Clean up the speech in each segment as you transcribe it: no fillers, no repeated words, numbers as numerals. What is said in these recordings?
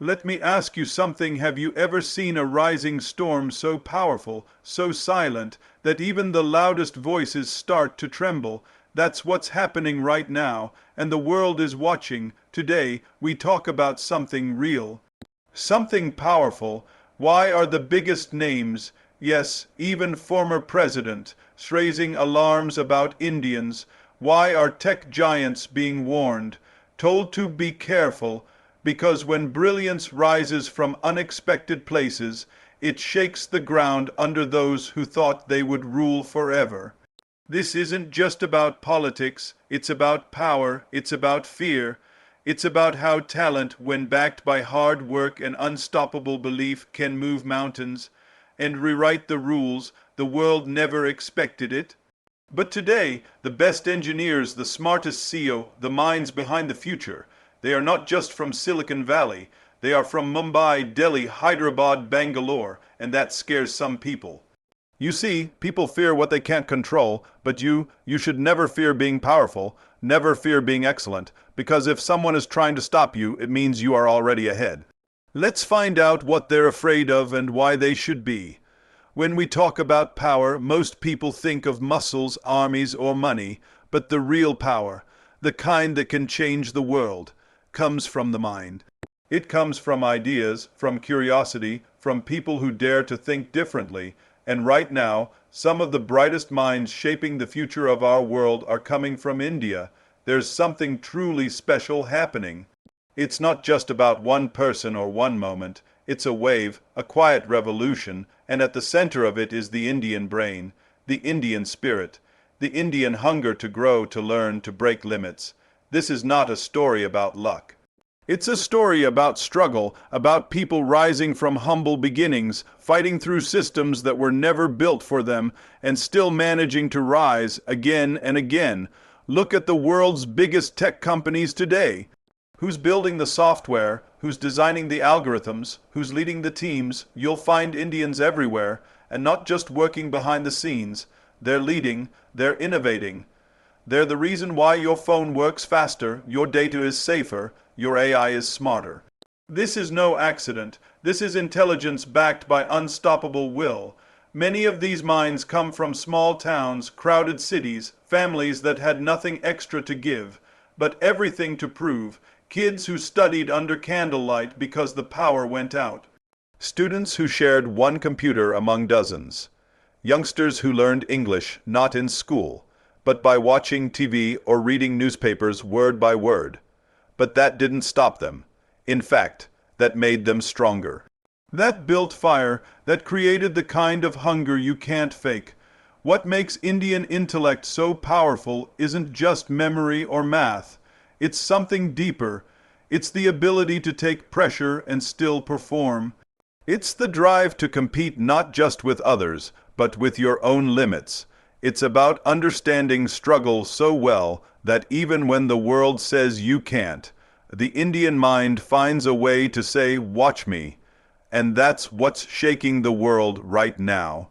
Let me ask you something. Have you ever seen a rising storm so powerful, so silent, that even the loudest voices start to tremble? That's what's happening right now, and the world is watching. Today, we talk about something real, something powerful. Why are the biggest names, yes, even former president, raising alarms about Indians? Why are tech giants being warned, told to be careful? Because when brilliance rises from unexpected places, it shakes the ground under those who thought they would rule forever. This isn't just about politics, it's about power, it's about fear. It's about how talent, when backed by hard work and unstoppable belief, can move mountains and rewrite the rules the world never expected it. But today, the best engineers, the smartest CEO, the minds behind the future, they are not just from Silicon Valley. They are from Mumbai, Delhi, Hyderabad, Bangalore, and that scares some people. You see, people fear what they can't control, but you should never fear being powerful, never fear being excellent, because if someone is trying to stop you, it means you are already ahead. Let's find out what they're afraid of and why they should be. When we talk about power, most people think of muscles, armies, or money, but the real power, the kind that can change the world, comes from the mind. It comes from ideas, from curiosity, from people who dare to think differently. And right now, some of the brightest minds shaping the future of our world are coming from India. There's something truly special happening. It's not just about one person or one moment. It's a wave, a quiet revolution, and at the center of it is the Indian brain, the Indian spirit, the Indian hunger to grow, to learn, to break limits. This is not a story about luck. It's a story about struggle, about people rising from humble beginnings, fighting through systems that were never built for them, and still managing to rise again and again. Look at the world's biggest tech companies today. Who's building the software? Who's designing the algorithms? Who's leading the teams? You'll find Indians everywhere, and not just working behind the scenes. They're leading, they're innovating. They're the reason why your phone works faster, your data is safer, your AI is smarter. This is no accident. This is intelligence backed by unstoppable will. Many of these minds come from small towns, crowded cities, families that had nothing extra to give, but everything to prove. Kids who studied under candlelight because the power went out. Students who shared one computer among dozens. Youngsters who learned English not in school, but by watching TV or reading newspapers word by word. But that didn't stop them. In fact, that made them stronger. That built fire, that created the kind of hunger you can't fake. What makes Indian intellect so powerful isn't just memory or math. It's something deeper. It's the ability to take pressure and still perform. It's the drive to compete not just with others, but with your own limits. It's about understanding struggle so well that even when the world says you can't, the Indian mind finds a way to say, "Watch me." And that's what's shaking the world right now.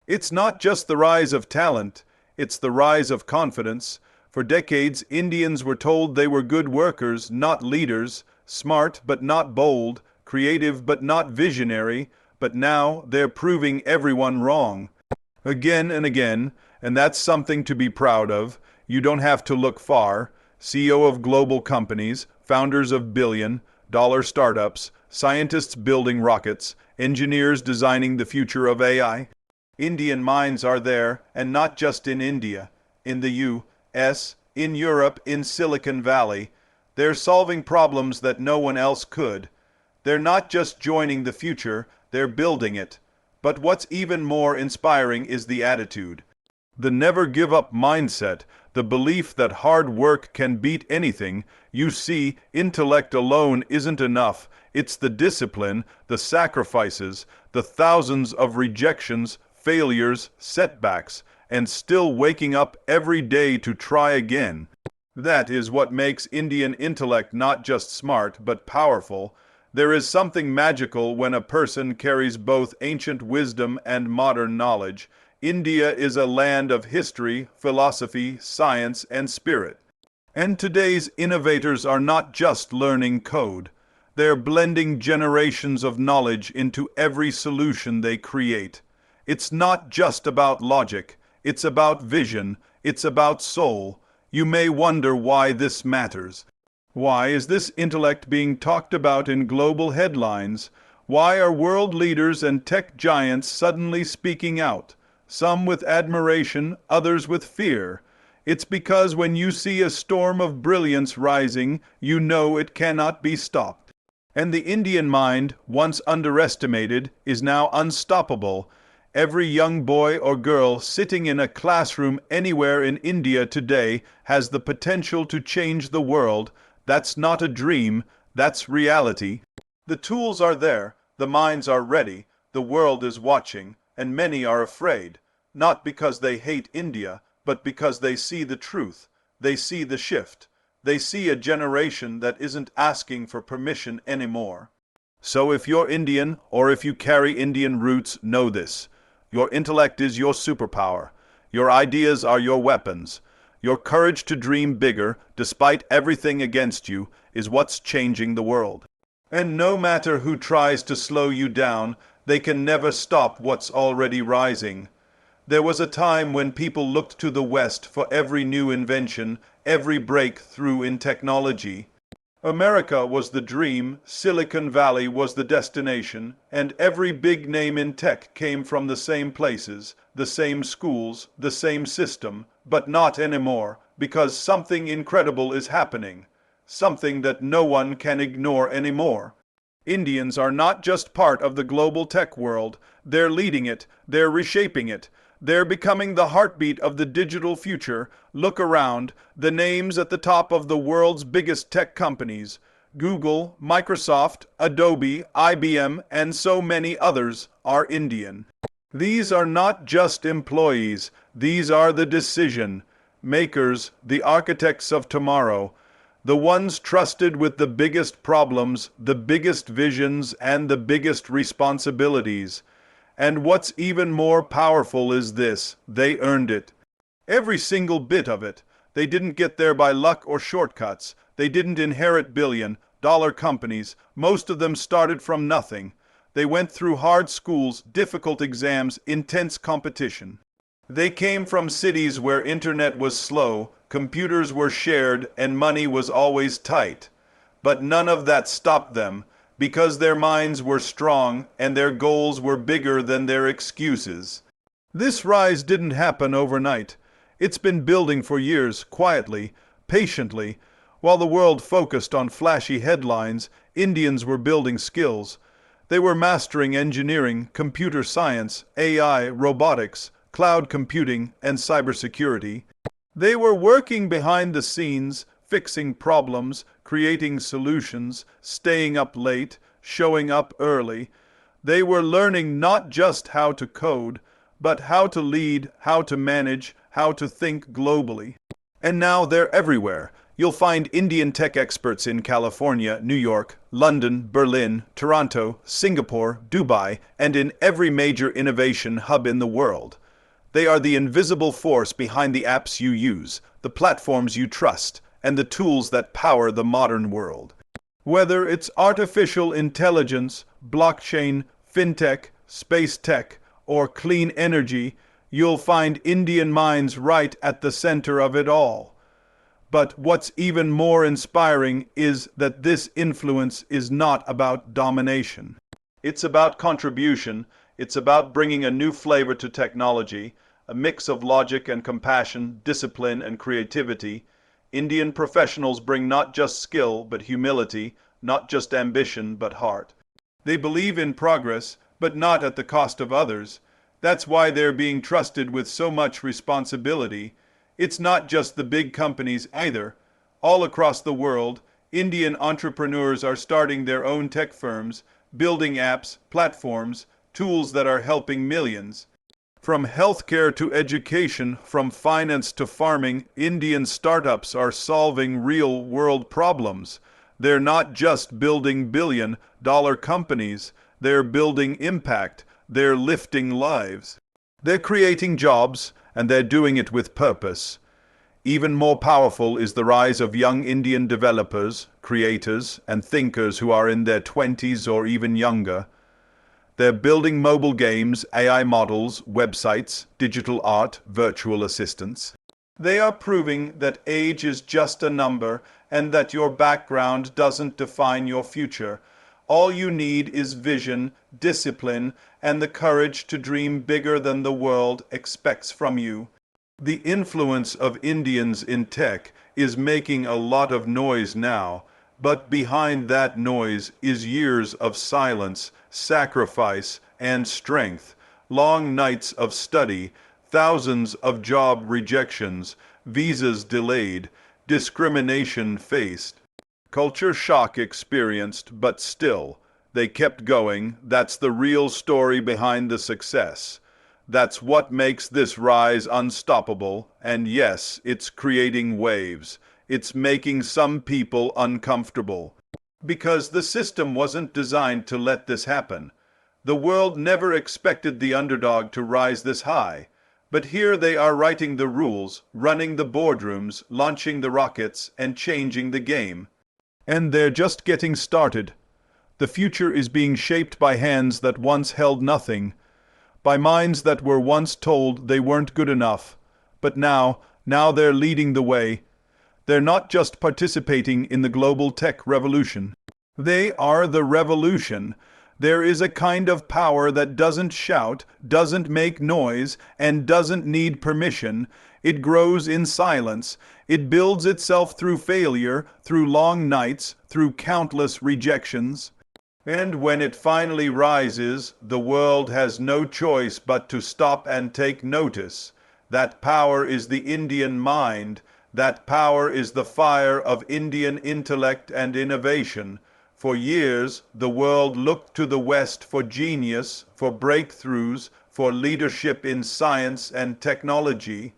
It's not just the rise of talent, it's the rise of confidence. For decades, Indians were told they were good workers, not leaders, smart but not bold, creative but not visionary, but now they're proving everyone wrong. Again and again, and that's something to be proud of. You don't have to look far. CEO of global companies, founders of billion-dollar startups, scientists building rockets, engineers designing the future of AI. Indian minds are there, and not just in India, in the U.S., in Europe, in Silicon Valley. They're solving problems that no one else could. They're not just joining the future, they're building it. But what's even more inspiring is the attitude. The never-give-up mindset, the belief that hard work can beat anything. You see, intellect alone isn't enough. It's the discipline, the sacrifices, the thousands of rejections, failures, setbacks, and still waking up every day to try again. That is what makes Indian intellect not just smart, but powerful. There is something magical when a person carries both ancient wisdom and modern knowledge. India is a land of history, philosophy, science, and spirit. And today's innovators are not just learning code. They're blending generations of knowledge into every solution they create. It's not just about logic, it's about vision, it's about soul. You may wonder why this matters. Why is this intellect being talked about in global headlines? Why are world leaders and tech giants suddenly speaking out? Some with admiration, others with fear. It's because when you see a storm of brilliance rising, you know it cannot be stopped. And the Indian mind, once underestimated, is now unstoppable. Every young boy or girl sitting in a classroom anywhere in India today has the potential to change the world. That's not a dream, that's reality. The tools are there, the minds are ready, the world is watching, and many are afraid, not because they hate India, but because they see the truth, they see the shift, they see a generation that isn't asking for permission anymore. So if you're Indian, or if you carry Indian roots, know this. Your intellect is your superpower. Your ideas are your weapons. Your courage to dream bigger, despite everything against you, is what's changing the world. And no matter who tries to slow you down, they can never stop what's already rising. There was a time when people looked to the West for every new invention, every breakthrough in technology. America was the dream, Silicon Valley was the destination, and every big name in tech came from the same places, the same schools, the same system, but not anymore, because something incredible is happening, something that no one can ignore anymore. Indians are not just part of the global tech world, they're leading it, they're reshaping it. They're becoming the heartbeat of the digital future. Look around. The names at the top of the world's biggest tech companies, Google, Microsoft, Adobe, IBM, and so many others, are Indian. These are not just employees. These are the decision makers, the architects of tomorrow, the ones trusted with the biggest problems, the biggest visions, and the biggest responsibilities. And what's even more powerful is this: they earned it. Every single bit of it. They didn't get there by luck or shortcuts. They didn't inherit billion-dollar companies. Most of them started from nothing. They went through hard schools, difficult exams, intense competition. They came from cities where internet was slow, computers were shared, and money was always tight. But none of that stopped them, because their minds were strong and their goals were bigger than their excuses. This rise didn't happen overnight. It's been building for years, quietly, patiently. While the world focused on flashy headlines, Indians were building skills. They were mastering engineering, computer science, AI, robotics, cloud computing, and cybersecurity. They were working behind the scenes, fixing problems, creating solutions, staying up late, showing up early. They were learning not just how to code, but how to lead, how to manage, how to think globally. And now they're everywhere. You'll find Indian tech experts in California, New York, London, Berlin, Toronto, Singapore, Dubai, and in every major innovation hub in the world. They are the invisible force behind the apps you use, the platforms you trust, and the tools that power the modern world. Whether it's artificial intelligence, blockchain, fintech, space tech, or clean energy, you'll find Indian minds right at the center of it all. But what's even more inspiring is that this influence is not about domination. It's about contribution. It's about bringing a new flavor to technology, a mix of logic and compassion, discipline and creativity. Indian professionals bring not just skill, but humility, not just ambition, but heart. They believe in progress, but not at the cost of others. That's why they're being trusted with so much responsibility. It's not just the big companies either. All across the world, Indian entrepreneurs are starting their own tech firms, building apps, platforms, tools that are helping millions. From healthcare to education, from finance to farming, Indian startups are solving real-world problems. They're not just building billion-dollar companies. They're building impact. They're lifting lives. They're creating jobs, and they're doing it with purpose. Even more powerful is the rise of young Indian developers, creators, and thinkers who are in their 20s or even younger. They're building mobile games, AI models, websites, digital art, virtual assistants. They are proving that age is just a number and that your background doesn't define your future. All you need is vision, discipline, and the courage to dream bigger than the world expects from you. The influence of Indians in tech is making a lot of noise now, but behind that noise is years of silence, sacrifice, and strength, long nights of study, thousands of job rejections, visas delayed, discrimination faced, culture shock experienced, but still, they kept going. That's the real story behind the success. That's what makes this rise unstoppable, and yes, it's creating waves. It's making some people uncomfortable. Because the system wasn't designed to let this happen. The world never expected the underdog to rise this high. But here they are writing the rules, running the boardrooms, launching the rockets, and changing the game. And they're just getting started. The future is being shaped by hands that once held nothing, by minds that were once told they weren't good enough. But now they're leading the way. They're not just participating in the global tech revolution. They are the revolution. There is a kind of power that doesn't shout, doesn't make noise, and doesn't need permission. It grows in silence. It builds itself through failure, through long nights, through countless rejections. And when it finally rises, the world has no choice but to stop and take notice. That power is the Indian mind. That power is the fire of Indian intellect and innovation. For years, the world looked to the West for genius, for breakthroughs, for leadership in science and technology.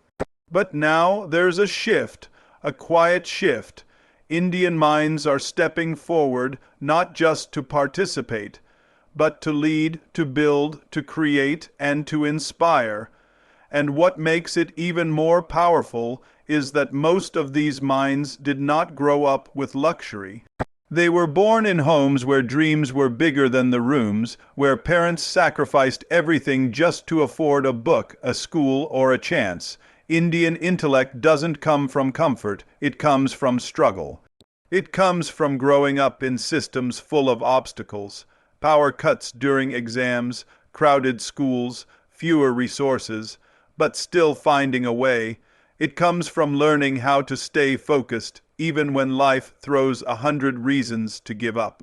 But now there's a shift, a quiet shift. Indian minds are stepping forward, not just to participate, but to lead, to build, to create, and to inspire. And what makes it even more powerful is that most of these minds did not grow up with luxury. They were born in homes where dreams were bigger than the rooms, where parents sacrificed everything just to afford a book, a school, or a chance. Indian intellect doesn't come from comfort, it comes from struggle. It comes from growing up in systems full of obstacles, power cuts during exams, crowded schools, fewer resources, but still finding a way. It comes from learning how to stay focused, even when life throws 100 reasons to give up.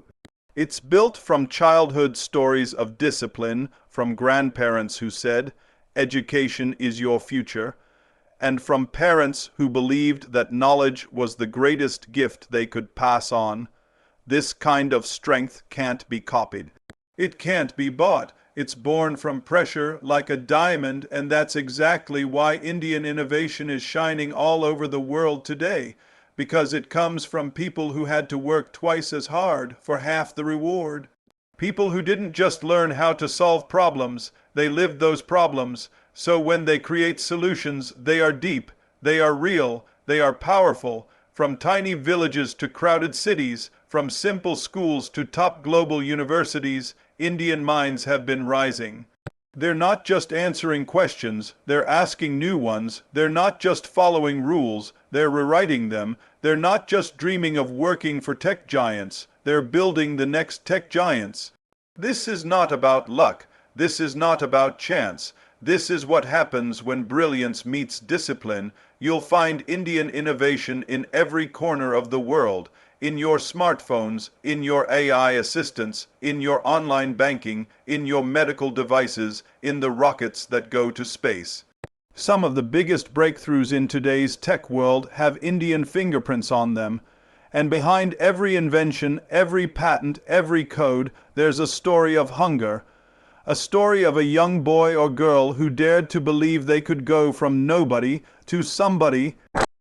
It's built from childhood stories of discipline, from grandparents who said, "Education is your future," and from parents who believed that knowledge was the greatest gift they could pass on. This kind of strength can't be copied. It can't be bought. It's born from pressure like a diamond, and that's exactly why Indian innovation is shining all over the world today, because it comes from people who had to work twice as hard for half the reward. People who didn't just learn how to solve problems, they lived those problems. So when they create solutions, they are deep, they are real, they are powerful. From tiny villages to crowded cities, from simple schools to top global universities, Indian minds have been rising. They're not just answering questions, they're asking new ones. They're not just following rules, they're rewriting them. They're not just dreaming of working for tech giants, they're building the next tech giants. This is not about luck. This is not about chance. This is what happens when brilliance meets discipline. You'll find Indian innovation in every corner of the world. In your smartphones, in your AI assistants, in your online banking, in your medical devices, in the rockets that go to space. Some of the biggest breakthroughs in today's tech world have Indian fingerprints on them. And behind every invention, every patent, every code, there's a story of hunger. A story of a young boy or girl who dared to believe they could go from nobody to somebody.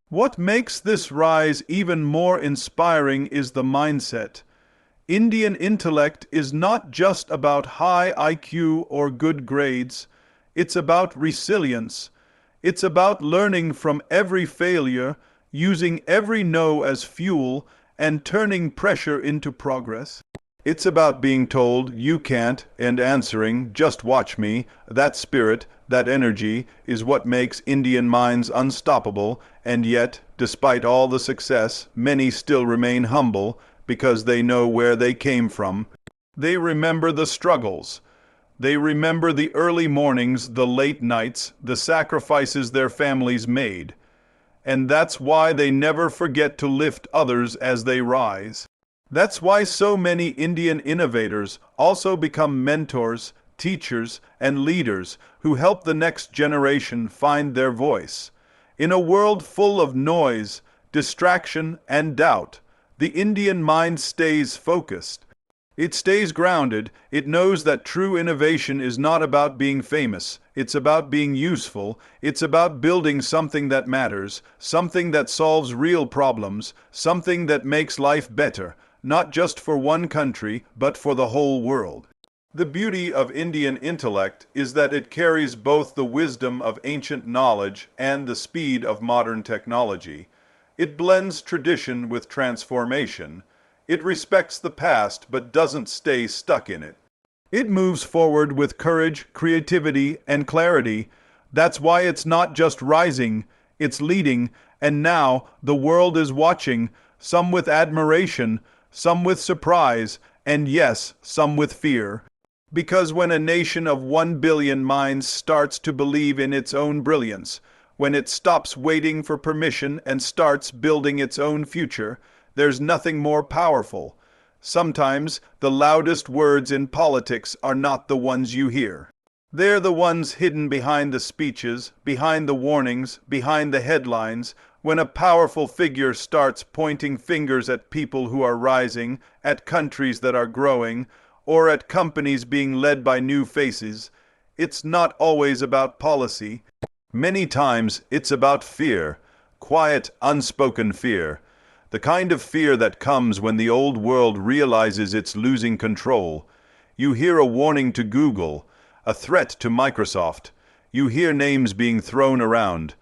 What makes this rise even more inspiring is the mindset. Indian intellect is not just about high IQ or good grades. It's about resilience. It's about learning from every failure, using every no as fuel, and turning pressure into progress. It's about being told you can't and answering, just watch me. That spirit, that energy, is what makes Indian minds unstoppable, and yet, despite all the success, many still remain humble because they know where they came from. They remember the struggles. They remember the early mornings, the late nights, the sacrifices their families made. And that's why they never forget to lift others as they rise. That's why so many Indian innovators also become mentors, teachers, and leaders who help the next generation find their voice. In a world full of noise, distraction, and doubt, the Indian mind stays focused. It stays grounded. It knows that true innovation is not about being famous. It's about being useful. It's about building something that matters, something that solves real problems, something that makes life better, not just for one country, but for the whole world. The beauty of Indian intellect is that it carries both the wisdom of ancient knowledge and the speed of modern technology. It blends tradition with transformation. It respects the past but doesn't stay stuck in it. It moves forward with courage, creativity, and clarity. That's why it's not just rising, it's leading, and now the world is watching, some with admiration, some with surprise, and yes, some with fear. Because when a nation of 1 billion minds starts to believe in its own brilliance, when it stops waiting for permission and starts building its own future, there's nothing more powerful. Sometimes the loudest words in politics are not the ones you hear. They're the ones hidden behind the speeches, behind the warnings, behind the headlines, when a powerful figure starts pointing fingers at people who are rising, at countries that are growing, or at companies being led by new faces. It's not always about policy. Many times it's about fear, quiet, unspoken fear. The kind of fear that comes when the old world realizes it's losing control. You hear a warning to Google, a threat to Microsoft. You hear names being thrown around.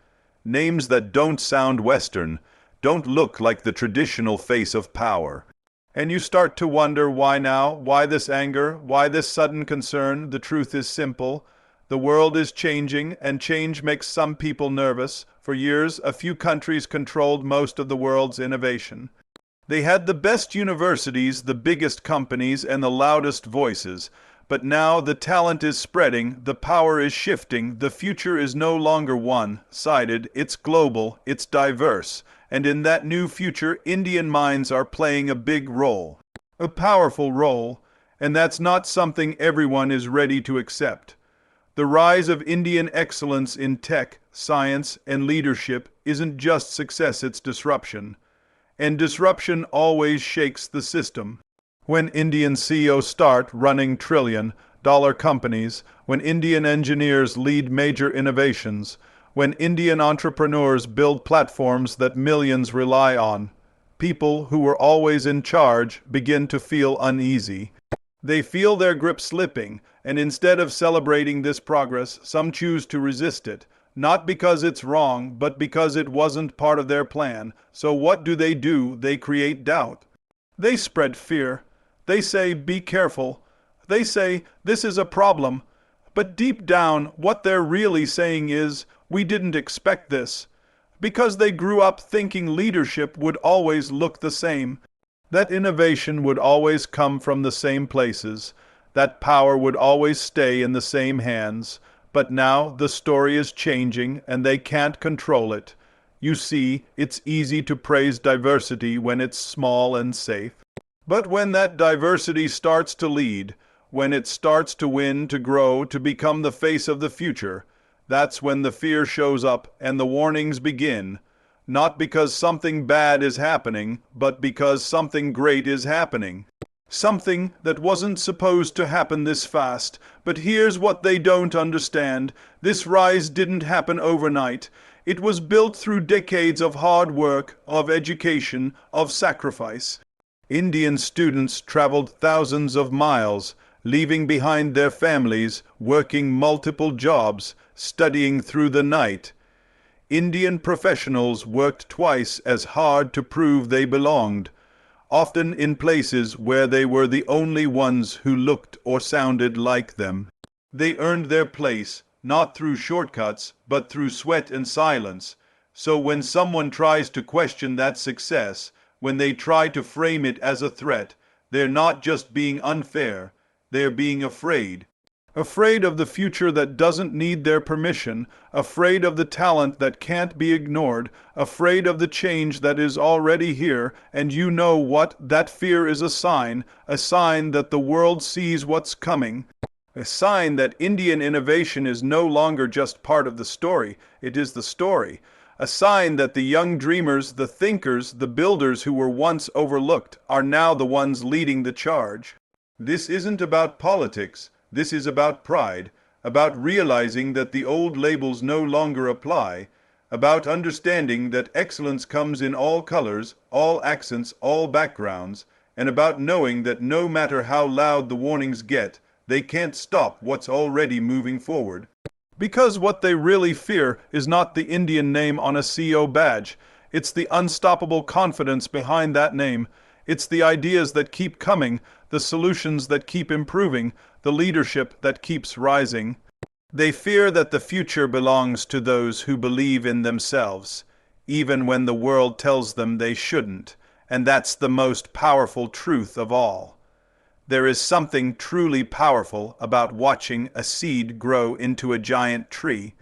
Names that don't sound Western, don't look like the traditional face of power. And you start to wonder why now, why this anger, why this sudden concern. The truth is simple. The world is changing, and change makes some people nervous. For years, a few countries controlled most of the world's innovation. They had the best universities, the biggest companies, and the loudest voices. But now the talent is spreading, the power is shifting, the future is no longer one-sided, it's global, it's diverse. And in that new future, Indian minds are playing a big role. A powerful role, and that's not something everyone is ready to accept. The rise of Indian excellence in tech, science, and leadership isn't just success, it's disruption. And disruption always shakes the system. When Indian CEOs start running trillion-dollar companies, when Indian engineers lead major innovations, when Indian entrepreneurs build platforms that millions rely on, people who were always in charge begin to feel uneasy. They feel their grip slipping, and instead of celebrating this progress, some choose to resist it, not because it's wrong, but because it wasn't part of their plan. So what do? They create doubt. They spread fear. They say, be careful. They say, this is a problem. But deep down, what they're really saying is, we didn't expect this. Because they grew up thinking leadership would always look the same, that innovation would always come from the same places, that power would always stay in the same hands. But now the story is changing and they can't control it. You see, it's easy to praise diversity when it's small and safe. But when that diversity starts to lead, when it starts to win, to grow, to become the face of the future, that's when the fear shows up and the warnings begin. Not because something bad is happening, but because something great is happening. Something that wasn't supposed to happen this fast. But here's what they don't understand. This rise didn't happen overnight. It was built through decades of hard work, of education, of sacrifice. Indian students traveled thousands of miles, leaving behind their families, working multiple jobs, studying through the night. Indian professionals worked twice as hard to prove they belonged, often in places where they were the only ones who looked or sounded like them. They earned their place, not through shortcuts, but through sweat and silence. So when someone tries to question that success, when they try to frame it as a threat, they're not just being unfair, they're being afraid. Afraid of the future that doesn't need their permission, afraid of the talent that can't be ignored, afraid of the change that is already here, and you know what? That fear is a sign that the world sees what's coming. A sign that Indian innovation is no longer just part of the story, it is the story. A sign that the young dreamers, the thinkers, the builders who were once overlooked are now the ones leading the charge. This isn't about politics, this is about pride, about realizing that the old labels no longer apply, about understanding that excellence comes in all colors, all accents, all backgrounds, and about knowing that no matter how loud the warnings get, they can't stop what's already moving forward. Because what they really fear is not the Indian name on a CO badge. It's the unstoppable confidence behind that name. It's the ideas that keep coming, the solutions that keep improving, the leadership that keeps rising. They fear that the future belongs to those who believe in themselves, even when the world tells them they shouldn't. And that's the most powerful truth of all. There is something truly powerful about watching a seed grow into a giant tree.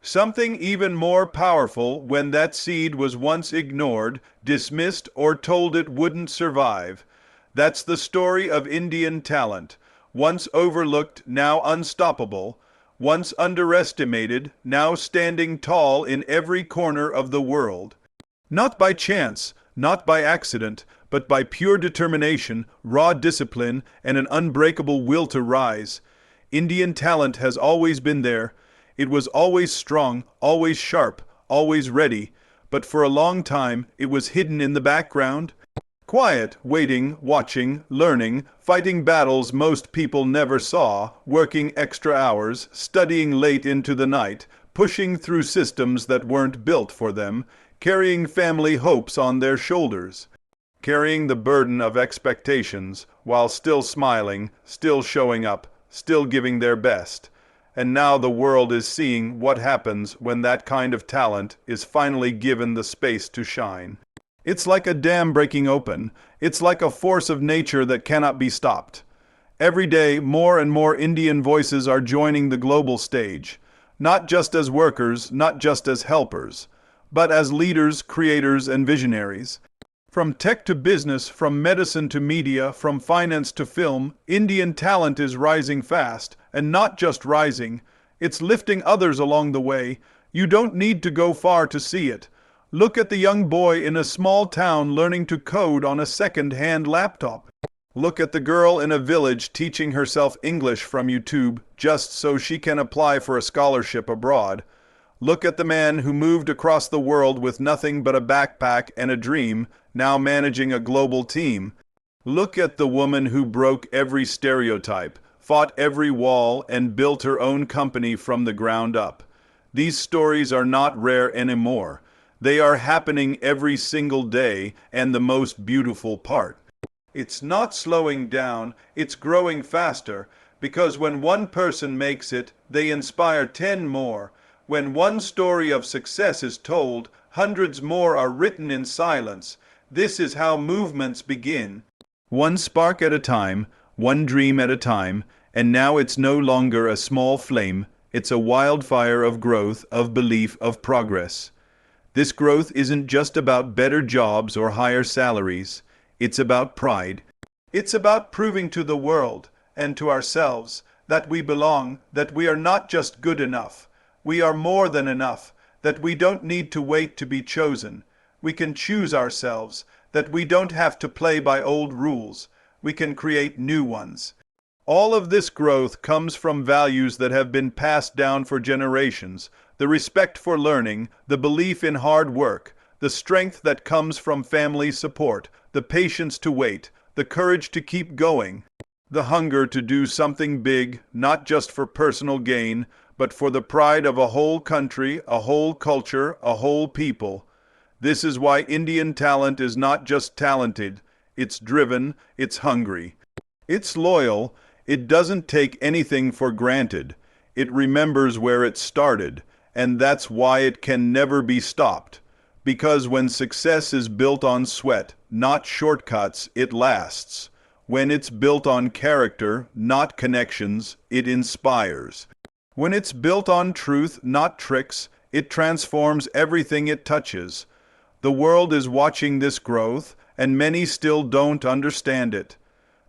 Something even more powerful when that seed was once ignored, dismissed, or told it wouldn't survive. That's the story of Indian talent. Once overlooked, now unstoppable. Once underestimated, now standing tall in every corner of the world. Not by chance, not by accident, but by pure determination, raw discipline, and an unbreakable will to rise. Indian talent has always been there. It was always strong, always sharp, always ready, but for a long time it was hidden in the background. Quiet, waiting, watching, learning, fighting battles most people never saw, working extra hours, studying late into the night, pushing through systems that weren't built for them, carrying family hopes on their shoulders. Carrying the burden of expectations, while still smiling, still showing up, still giving their best. And now the world is seeing what happens when that kind of talent is finally given the space to shine. It's like a dam breaking open. It's like a force of nature that cannot be stopped. Every day, more and more Indian voices are joining the global stage. Not just as workers, not just as helpers, but as leaders, creators, and visionaries. From tech to business, from medicine to media, from finance to film, Indian talent is rising fast, and not just rising. It's lifting others along the way. You don't need to go far to see it. Look at the young boy in a small town learning to code on a second-hand laptop. Look at the girl in a village teaching herself English from YouTube just so she can apply for a scholarship abroad. Look at the man who moved across the world with nothing but a backpack and a dream, now managing a global team. Look at the woman who broke every stereotype, fought every wall, and built her own company from the ground up. These stories are not rare anymore. They are happening every single day, and the most beautiful part. It's not slowing down, it's growing faster, because when one person makes it, they inspire 10 more. When one story of success is told, hundreds more are written in silence. This is how movements begin. One spark at a time, one dream at a time, and now it's no longer a small flame, it's a wildfire of growth, of belief, of progress. This growth isn't just about better jobs or higher salaries. It's about pride. It's about proving to the world and to ourselves that we belong, that we are not just good enough. We are more than enough, that we don't need to wait to be chosen. We can choose ourselves, that we don't have to play by old rules. We can create new ones. All of this growth comes from values that have been passed down for generations, the respect for learning, the belief in hard work, the strength that comes from family support, the patience to wait, the courage to keep going, the hunger to do something big, not just for personal gain, but for the pride of a whole country, a whole culture, a whole people. This is why Indian talent is not just talented, it's driven, it's hungry. It's loyal, it doesn't take anything for granted. It remembers where it started, and that's why it can never be stopped. Because when success is built on sweat, not shortcuts, it lasts. When it's built on character, not connections, it inspires. When it's built on truth, not tricks, it transforms everything it touches. The world is watching this growth, and many still don't understand it.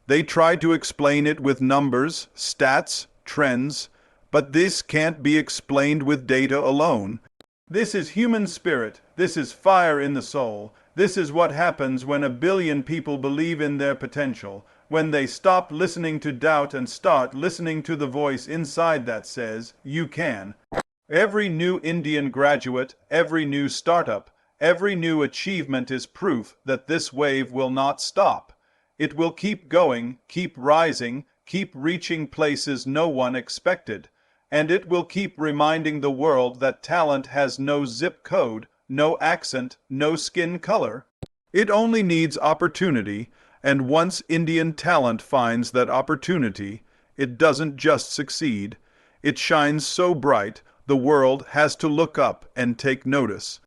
They try to explain it with numbers, stats, trends, but this can't be explained with data alone. This is human spirit. This is fire in the soul. This is what happens when 1 billion people believe in their potential, when they stop listening to doubt and start listening to the voice inside that says, "You can." Every new Indian graduate, every new startup, every new achievement is proof that this wave will not stop. It will keep going, keep rising, keep reaching places no one expected. And it will keep reminding the world that talent has no zip code, no accent, no skin color. It only needs opportunity, and once Indian talent finds that opportunity, it doesn't just succeed. It shines so bright, the world has to look up and take notice.